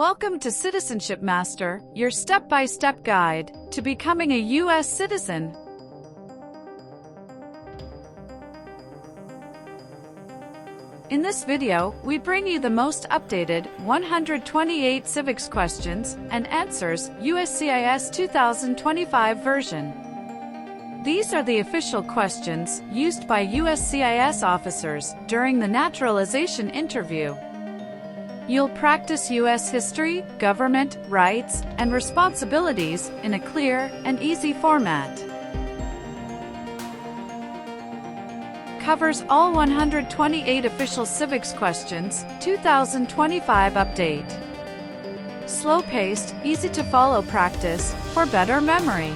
Welcome to Citizenship Master, your step-by-step guide to becoming a U.S. citizen. In this video, we bring you the most updated 128 civics questions and answers USCIS 2025 version. These are the official questions used by USCIS officers during the naturalization interview. You'll practice U.S. history, government, rights, and responsibilities in a clear and easy format. Covers all 128 official civics questions, 2025 update. Slow-paced, easy-to-follow practice for better memory.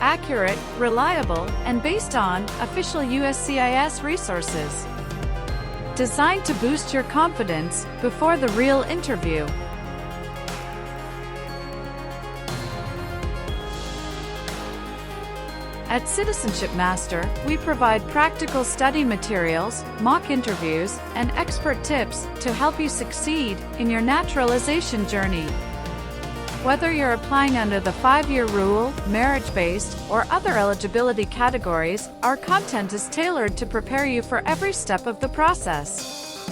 Accurate, reliable, and based on official USCIS resources. Designed to boost your confidence before the real interview. At Citizenship Master, we provide practical study materials, mock interviews, and expert tips to help you succeed in your naturalization journey. Whether you're applying under the 5-year rule, marriage-based, or other eligibility categories, our content is tailored to prepare you for every step of the process.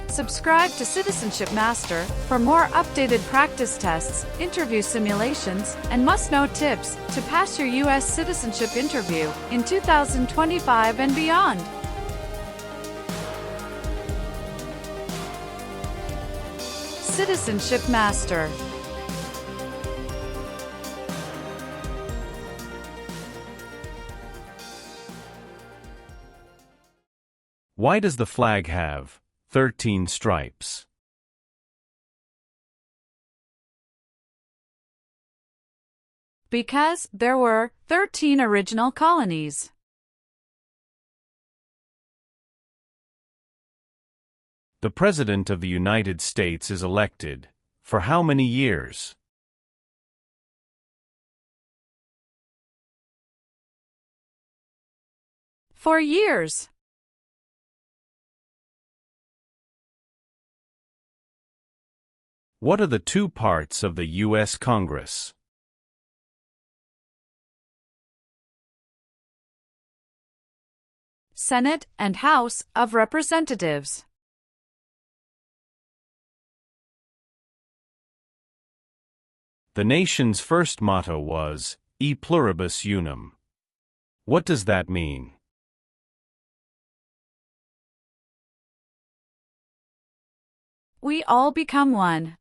Subscribe to Citizenship Master for more updated practice tests, interview simulations, and must-know tips to pass your U.S. citizenship interview in 2025 and beyond. Citizenship Master. Why does the flag have 13 stripes? Because there were 13 original colonies. The President of the United States is elected for how many years? For years. What are the two parts of the U.S. Congress? Senate and House of Representatives. The nation's first motto was, E pluribus unum. What does that mean? We all become one.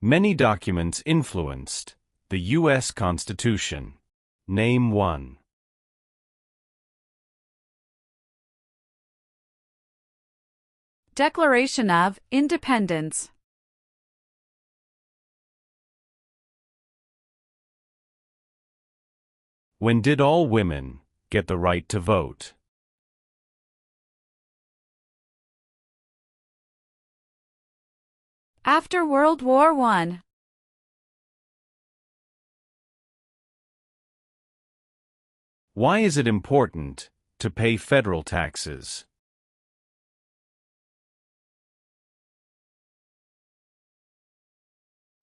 Many documents influenced the U.S. Constitution. Name one. Declaration of Independence. When did all women get the right to vote? After World War I. Why is it important to pay federal taxes?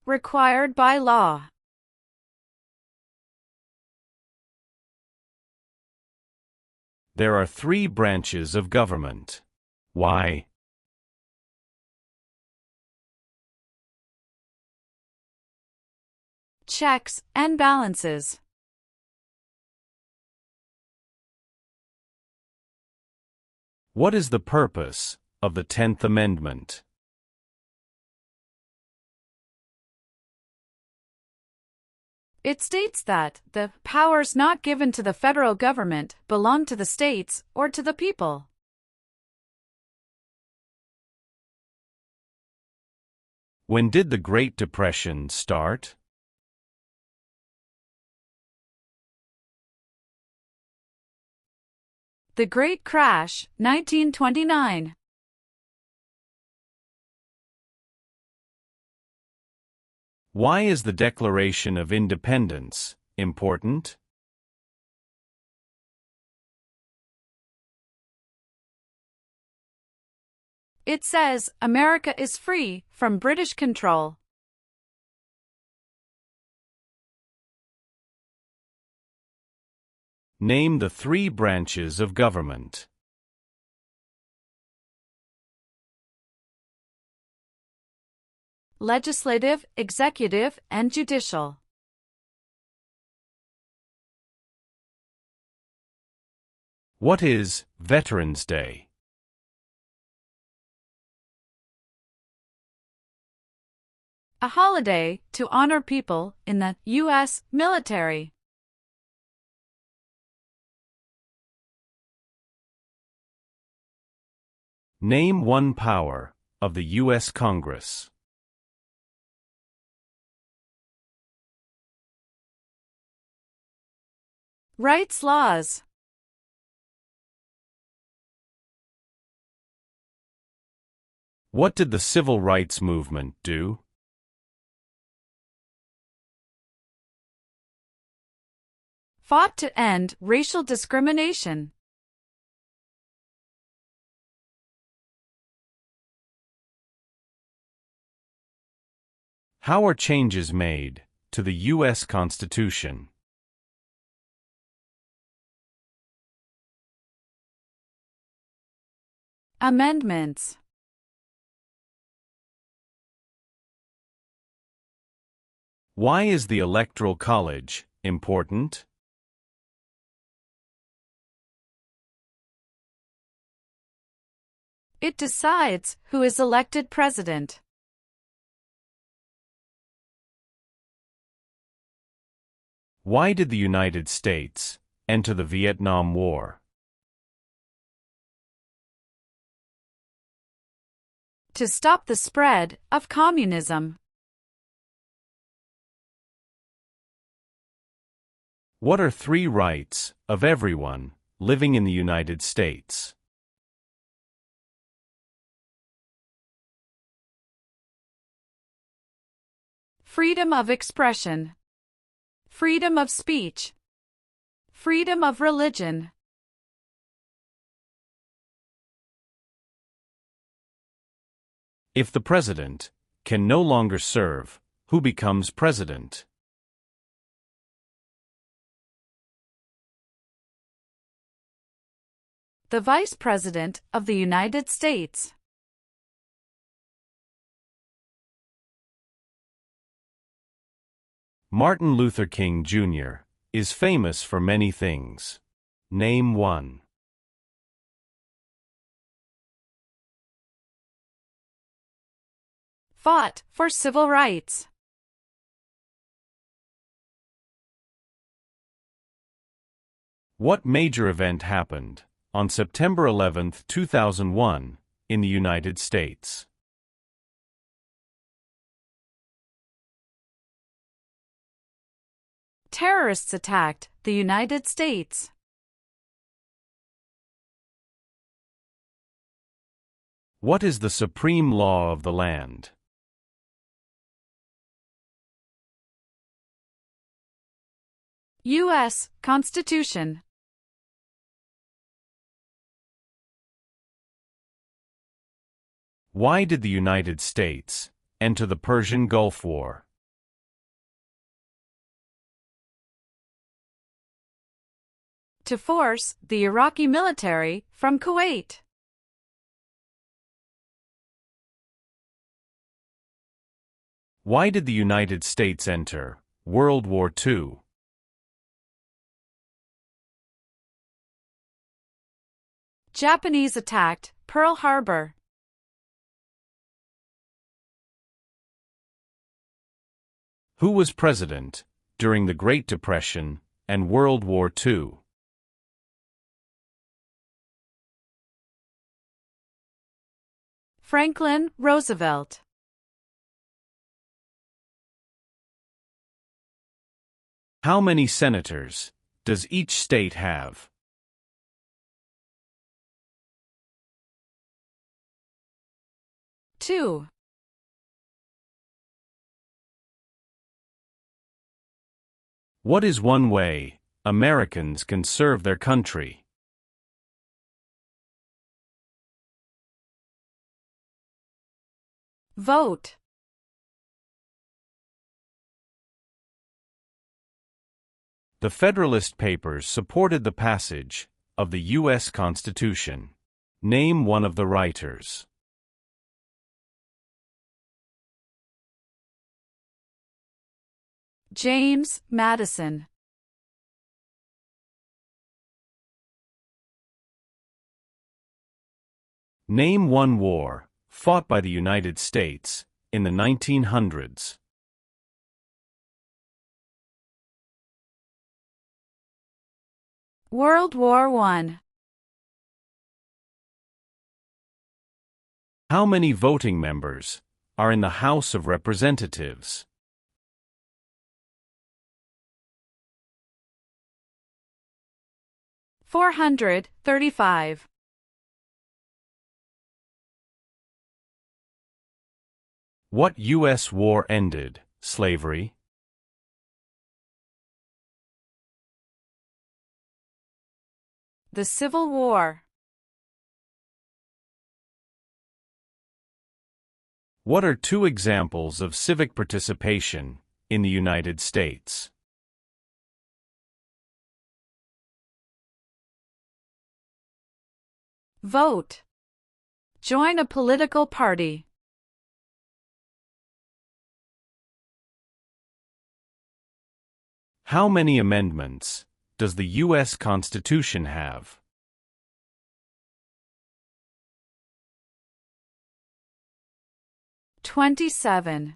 Required by law. There are 3 branches of government. Why? Checks and balances. What is the purpose of the 10th Amendment? It states that the powers not given to the federal government belong to the states or to the people. When did the Great Depression start? The Great Crash, 1929. Why is the Declaration of Independence important? It says, America is free from British control. Name the three branches of government. Legislative, executive, and judicial. What is Veterans Day? A holiday to honor people in the U.S. military. Name one power of the U.S. Congress. Rights laws. What did the Civil Rights Movement do? Fought to end racial discrimination. How are changes made to the U.S. Constitution? Amendments. Why is the Electoral College important? It decides who is elected president. Why did the United States enter the Vietnam War? To stop the spread of communism. What are three rights of everyone living in the United States? Freedom of expression. Freedom of speech. Freedom of religion. If the president can no longer serve, who becomes president? The Vice President of the United States. Martin Luther King Jr. is famous for many things. Name one. Fought for civil rights. What major event happened on September 11, 2001, in the United States? Terrorists attacked the United States. What is the supreme law of the land? U.S. Constitution. Why did the United States enter the Persian Gulf War? To force the Iraqi military from Kuwait. Why did the United States enter World War II? Japanese attacked Pearl Harbor. Who was president during the Great Depression and World War II? Franklin Roosevelt. How many senators does each state have? 2. What is one way Americans can serve their country? Vote. The Federalist Papers supported the passage of the U.S. Constitution. Name one of the writers. James Madison. Name one war fought by the United States in the 1900s. World War I. How many voting members are in the House of Representatives? $435. What U.S. war ended slavery? The Civil War. What are two examples of civic participation in the United States? Vote. Join a political party. How many amendments does the U.S. Constitution have? $27.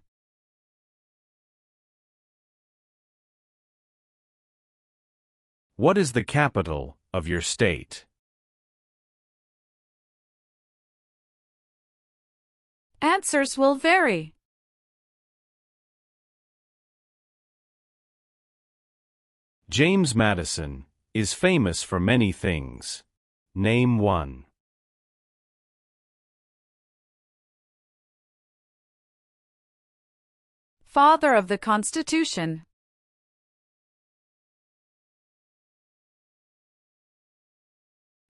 What is the capital of your state? Answers will vary. James Madison is famous for many things. Name one. Father of the Constitution.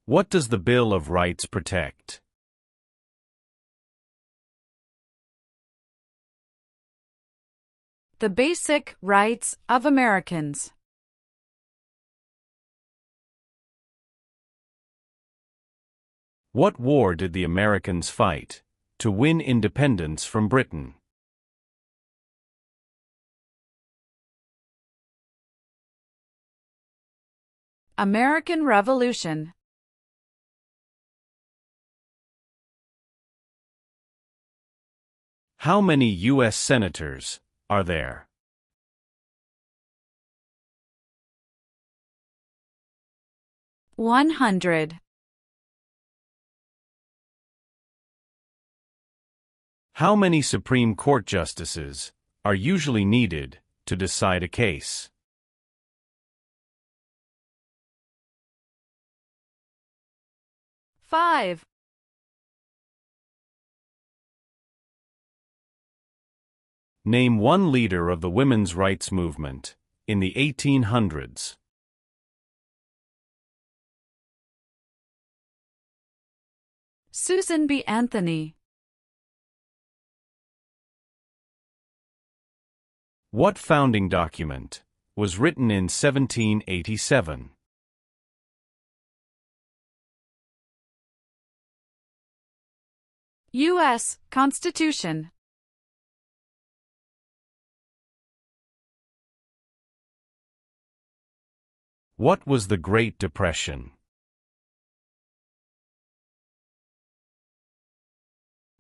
What does the Bill of Rights protect? The basic rights of Americans. What war did the Americans fight to win independence from Britain? American Revolution. How many U.S. senators are there? $100. How many Supreme Court justices are usually needed to decide a case? $5. Name one leader of the women's rights movement in the 1800s. Susan B. Anthony. What founding document was written in 1787? U.S. Constitution. What was the Great Depression?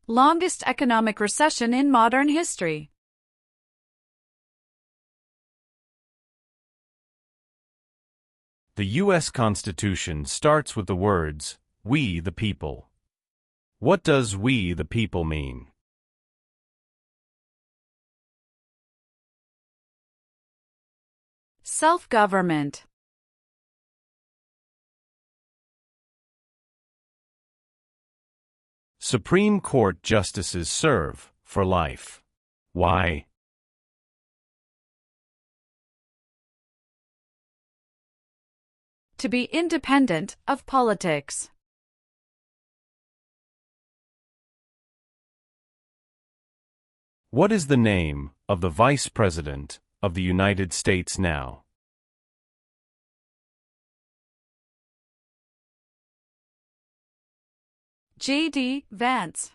Longest economic recession in modern history. The U.S. Constitution starts with the words, "We the people." What does "we the people" mean? Self-government. Supreme Court justices serve for life. Why? to be independent of politics. What is the name of the Vice President of the United States now? J.D. Vance.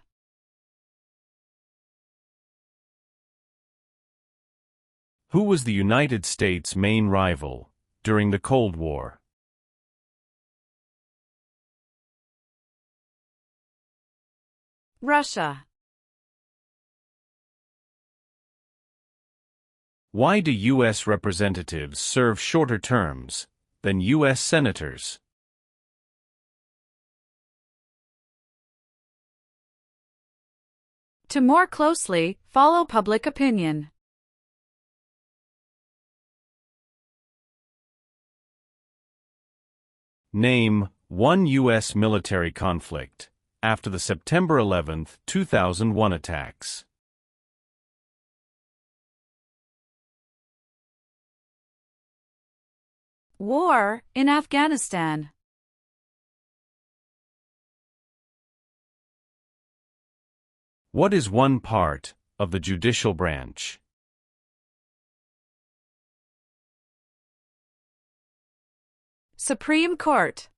Who was the United States' main rival during the Cold War? Russia. Why do U.S. representatives serve shorter terms than U.S. senators? To more closely follow public opinion. Name one U.S. military conflict after the September 11, 2001 attacks. War in Afghanistan. What is one part of the judicial branch? Supreme Court.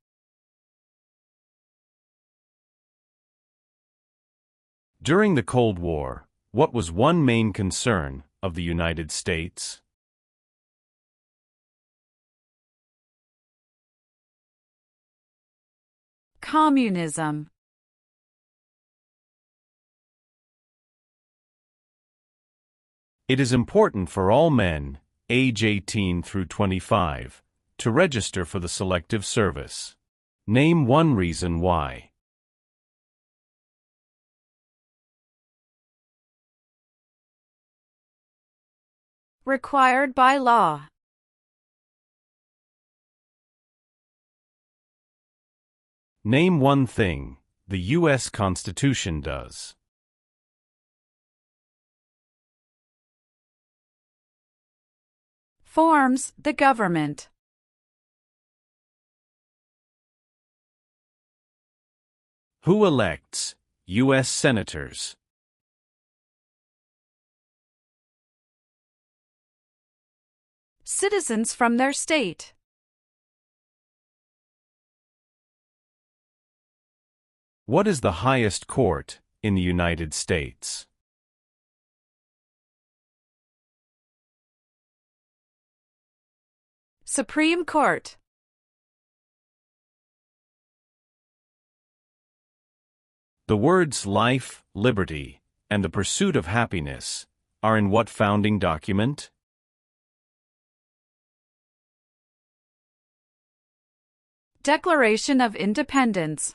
During the Cold War, what was one main concern of the United States? Communism. It is important for all men, age 18 through 25, to register for the Selective Service. Name one reason why. Required by law. Name one thing the U.S. Constitution does. Forms the government. Who elects U.S. senators? Citizens from their state. What is the highest court in the United States? Supreme Court. The words life, liberty, and the pursuit of happiness are in what founding document? Declaration of Independence.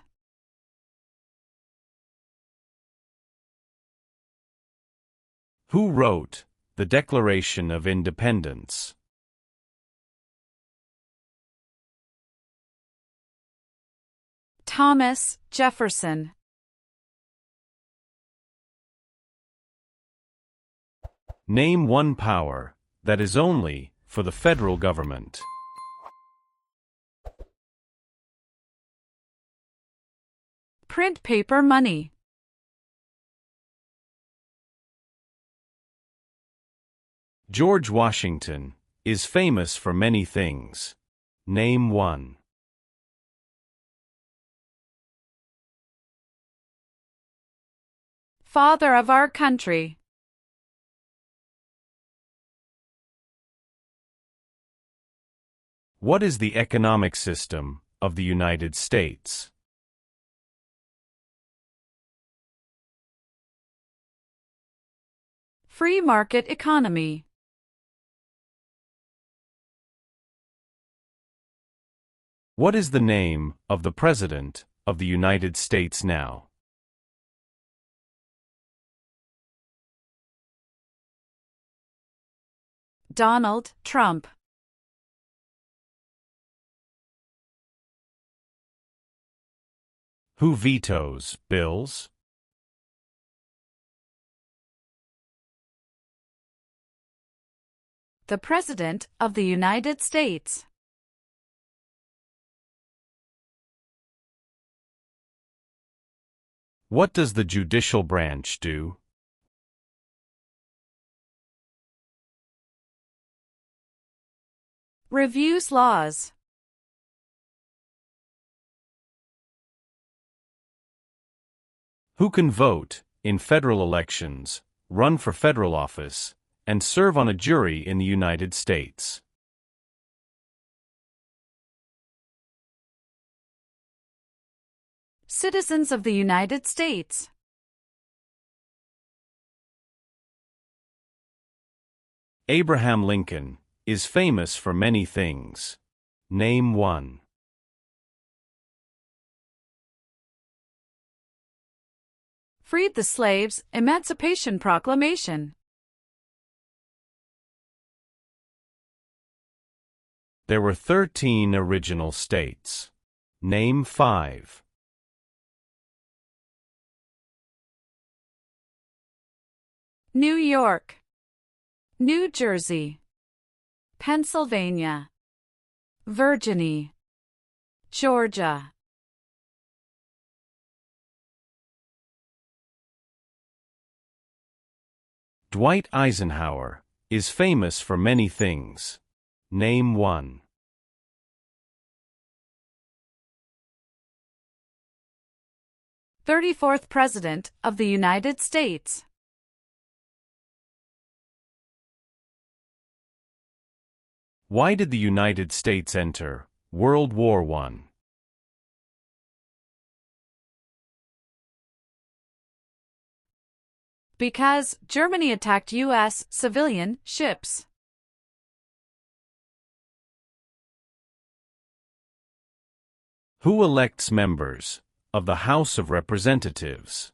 Who wrote the Declaration of Independence? Thomas Jefferson. Name one power that is only for the federal government. Print paper money. George Washington is famous for many things. Name one. Father of our country. What is the economic system of the United States? Free market economy. What is the name of the President of the United States now? Donald Trump. Who vetoes bills? The President of the United States. What does the judicial branch do? Reviews laws. Who can vote in federal elections, run for federal office, and serve on a jury in the United States? Citizens of the United States. Abraham Lincoln is famous for many things. Name one. Freed the slaves, Emancipation Proclamation. There were 13 original states. Name 5. New York, New Jersey, Pennsylvania, Virginia, Georgia. Dwight Eisenhower is famous for many things. Name one. "34th President of the United States." Why did the United States enter World War I? Because Germany attacked U.S. civilian ships. Who elects members of the House of Representatives?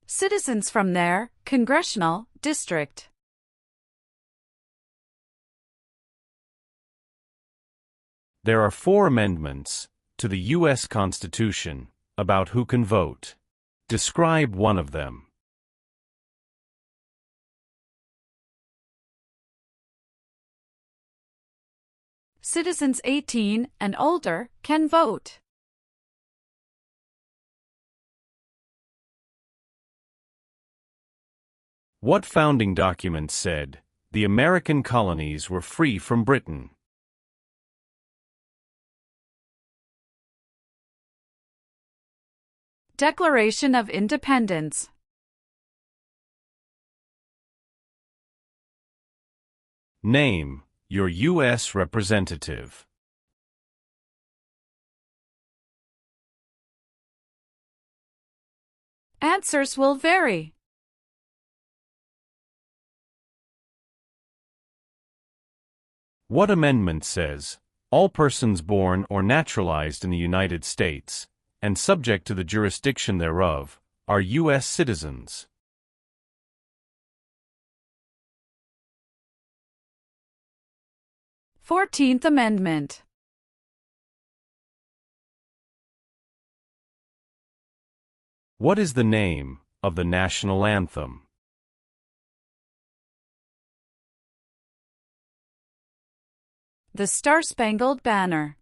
Citizens from their congressional district. There are 4 amendments to the U.S. Constitution about who can vote. Describe one of them. Citizens 18 and older can vote. What founding document said the American colonies were free from Britain? Declaration of Independence. Name your U.S. representative. Answers will vary. What amendment says all persons born or naturalized in the United States and subject to the jurisdiction thereof are U.S. citizens? "14th Amendment." What is the name of the national anthem? The Star-Spangled Banner.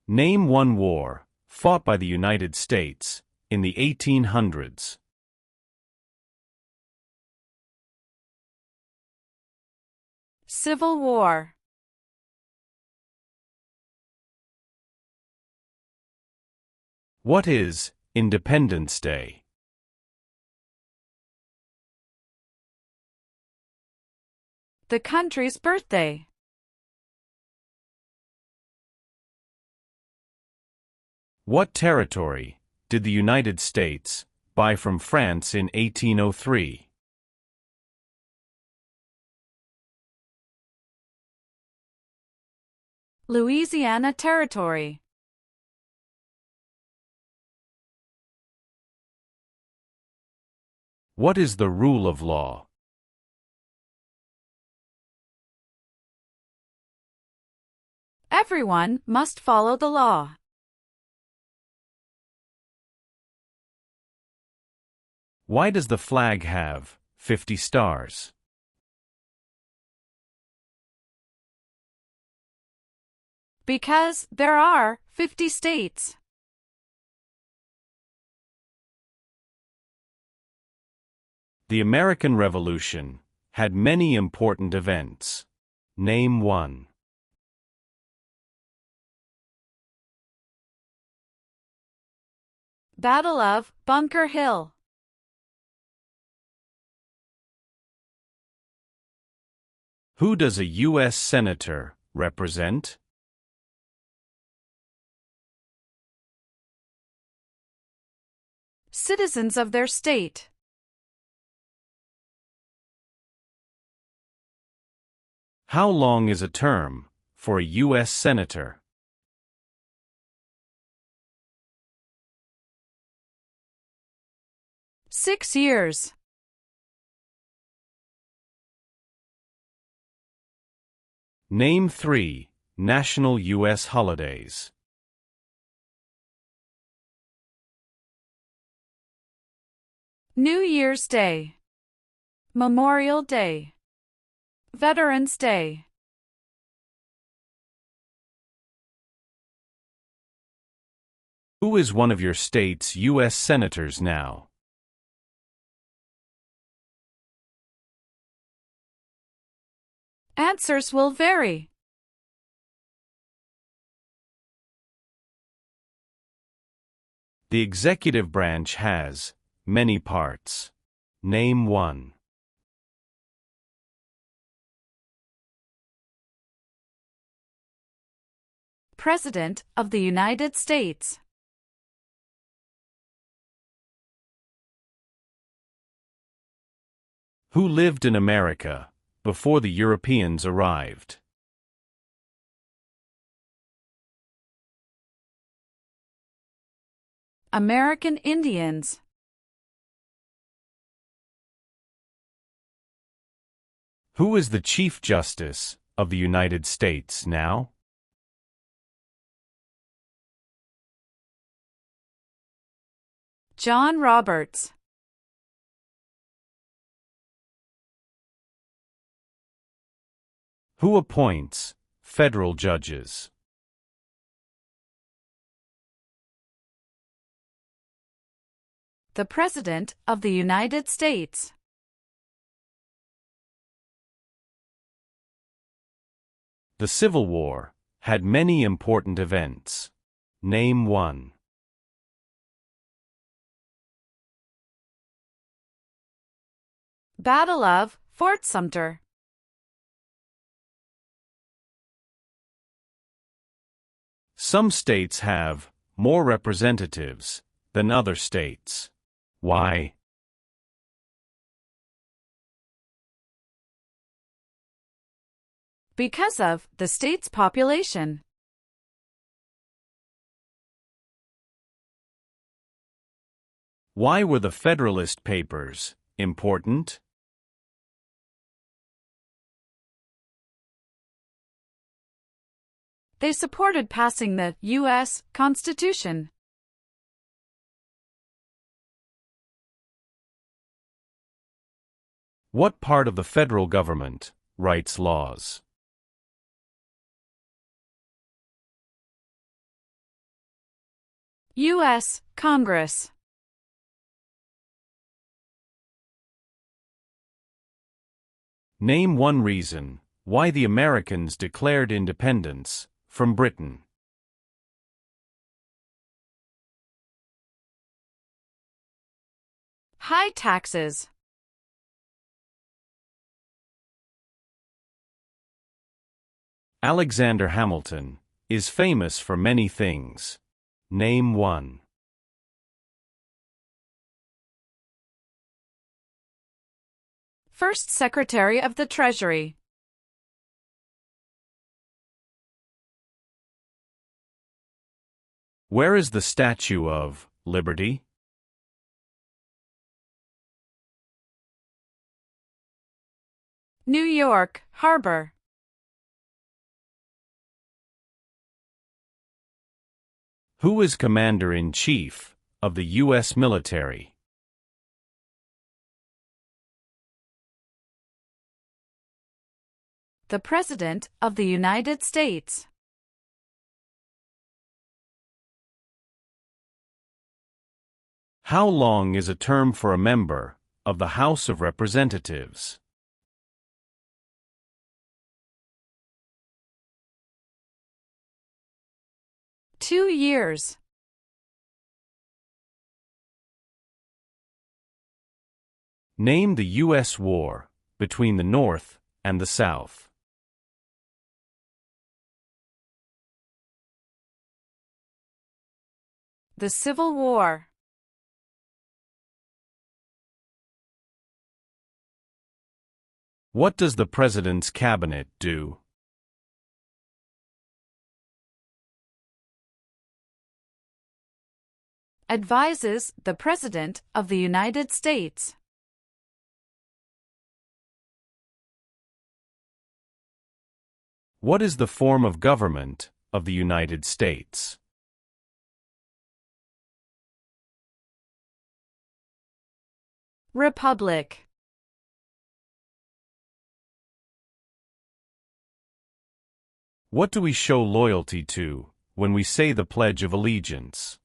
Name one war fought by the United States in the 1800s. Civil War. What is Independence Day? The country's birthday. What territory did the United States buy from France in 1803? Louisiana Territory. What is the rule of law? Everyone must follow the law. Why does the flag have 50 stars? Because there are 50 states. The American Revolution had many important events. Name one. Battle of Bunker Hill. Who does a U.S. Senator represent? Citizens of their state. How long is a term for a U.S. Senator? Six years. Name three national U.S. holidays. New Year's Day. Memorial Day. Veterans Day. Who is one of your state's U.S. senators now? Answers will vary. The executive branch has many parts. Name one. President of the United States. Who lived in America before the Europeans arrived? American Indians. Who is the Chief Justice of the United States now? John Roberts. Who appoints federal judges? The President of the United States. The Civil War had many important events. Name one. Battle of Fort Sumter. Some states have more representatives than other states. Why? Because of the state's population. Why were the Federalist Papers important? They supported passing the U.S. Constitution. What part of the federal government writes laws? U.S. Congress. Name one reason why the Americans declared independence from Britain. High taxes. Alexander Hamilton is famous for many things. Name one. First Secretary of the Treasury. Where is the Statue of Liberty? New York Harbor. Who is Commander-in-Chief of the U.S. military? The President of the United States. How long is a term for a member of the House of Representatives? Two years. Name the U.S. war between the North and the South. The Civil War. What does the President's Cabinet do? Advises the President of the United States. What is the form of government of the United States? Republic. What do we show loyalty to when we say the Pledge of Allegiance?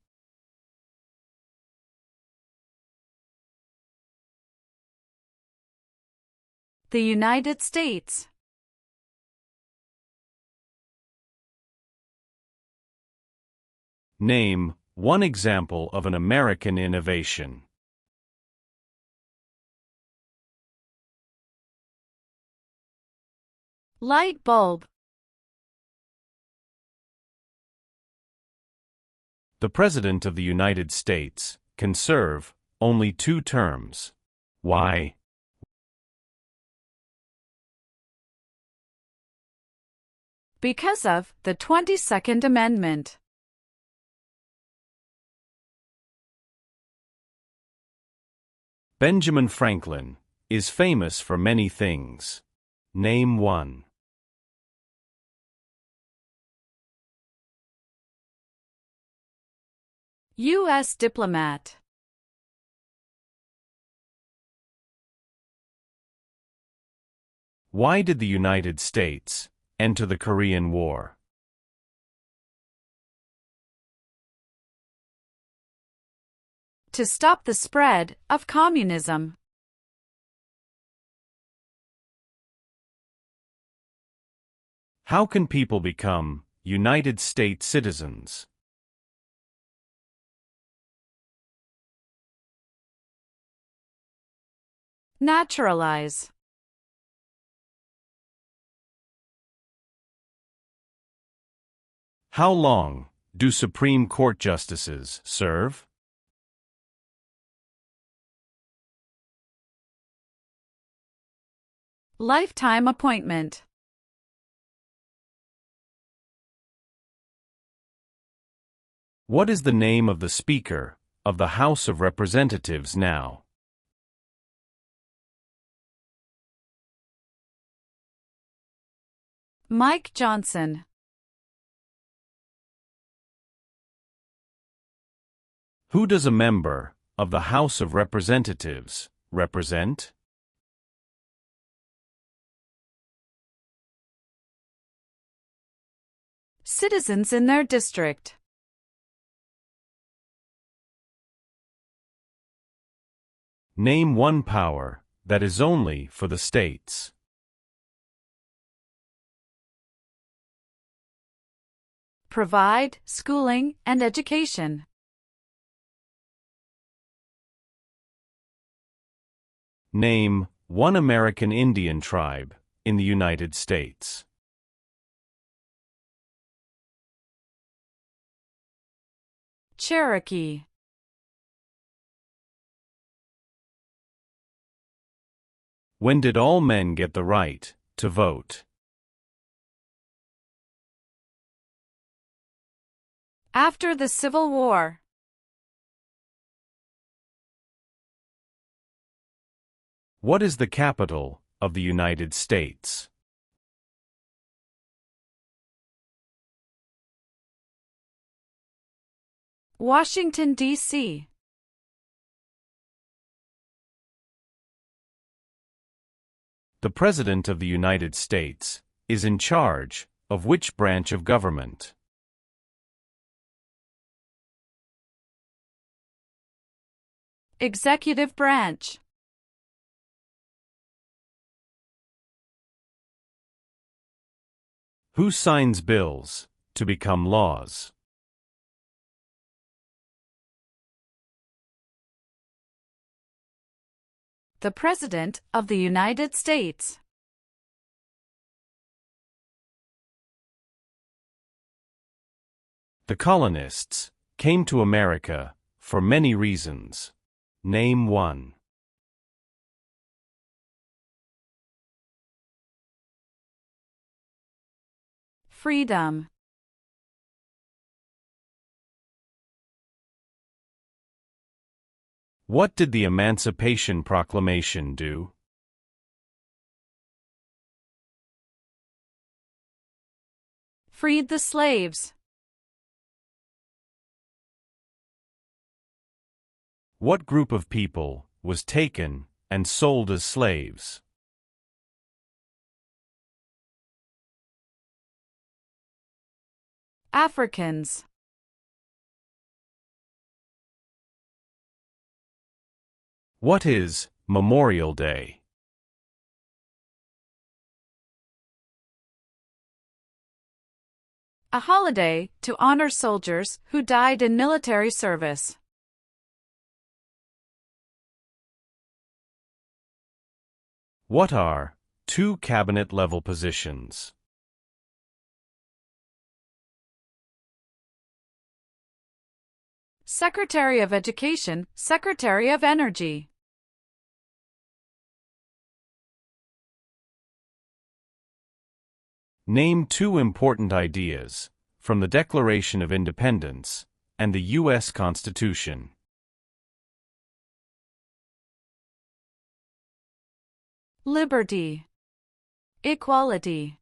The United States. Name one example of an American innovation. Light bulb. The President of the United States can serve only 2 terms. Why? Because of the 22nd Amendment. Benjamin Franklin is famous for many things. Name one. U.S. diplomat. Why did the United States enter the Korean War? To stop the spread of communism. How can people become United States citizens? Naturalize. How long do Supreme Court justices serve? Lifetime appointment. What is the name of the Speaker of the House of Representatives now? Mike Johnson. Who does a member of the House of Representatives represent? Citizens in their district. Name one power that is only for the states. Provide schooling and education. Name one American Indian tribe in the United States. Cherokee. When did all men get the right to vote? After the Civil War. What is the capital of the United States? Washington, D.C. The President of the United States is in charge of which branch of government? Executive branch. Who signs bills to become laws? The President of the United States. The colonists came to America for many reasons. Name one. Freedom. What did the Emancipation Proclamation do? Freed the slaves. What group of people was taken and sold as slaves? Africans. What is Memorial Day? A holiday to honor soldiers who died in military service. What are two cabinet-level positions? Secretary of Education, Secretary of Energy. Name two important ideas from the Declaration of Independence and the U.S. Constitution. Liberty. Equality.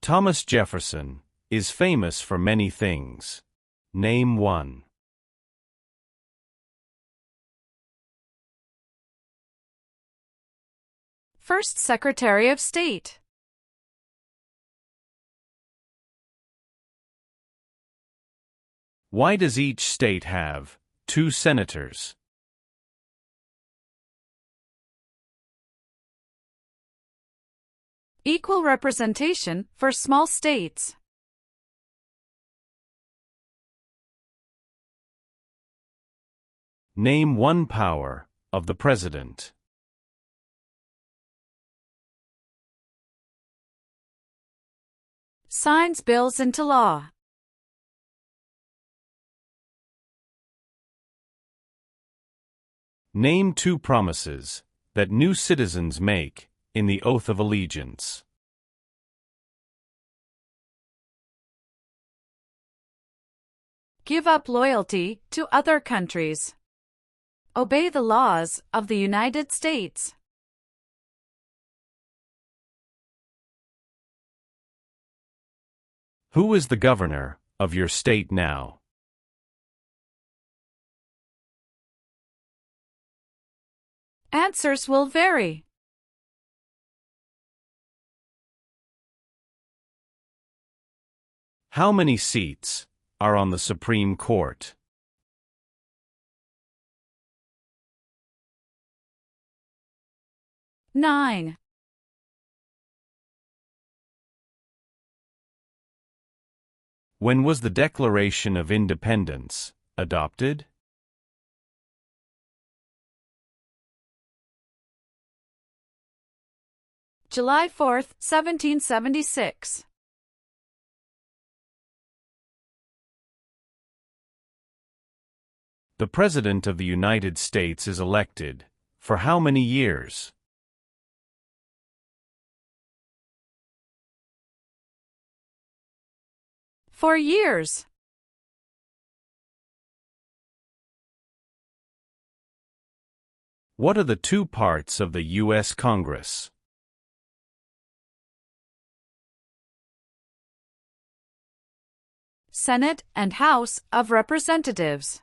Thomas Jefferson is famous for many things. Name one. First Secretary of State. Why does each state have two senators? Equal representation for small states. Name one power of the President. Signs bills into law. Name two promises that new citizens make in the Oath of Allegiance. Give up loyalty to other countries. Obey the laws of the United States. Who is the governor of your state now? Answers will vary. How many seats are on the Supreme Court? Nine. When was the Declaration of Independence adopted? July 4, 1776. The President of the United States is elected for how many years? For years. What are the two parts of the U.S. Congress? Senate and House of Representatives.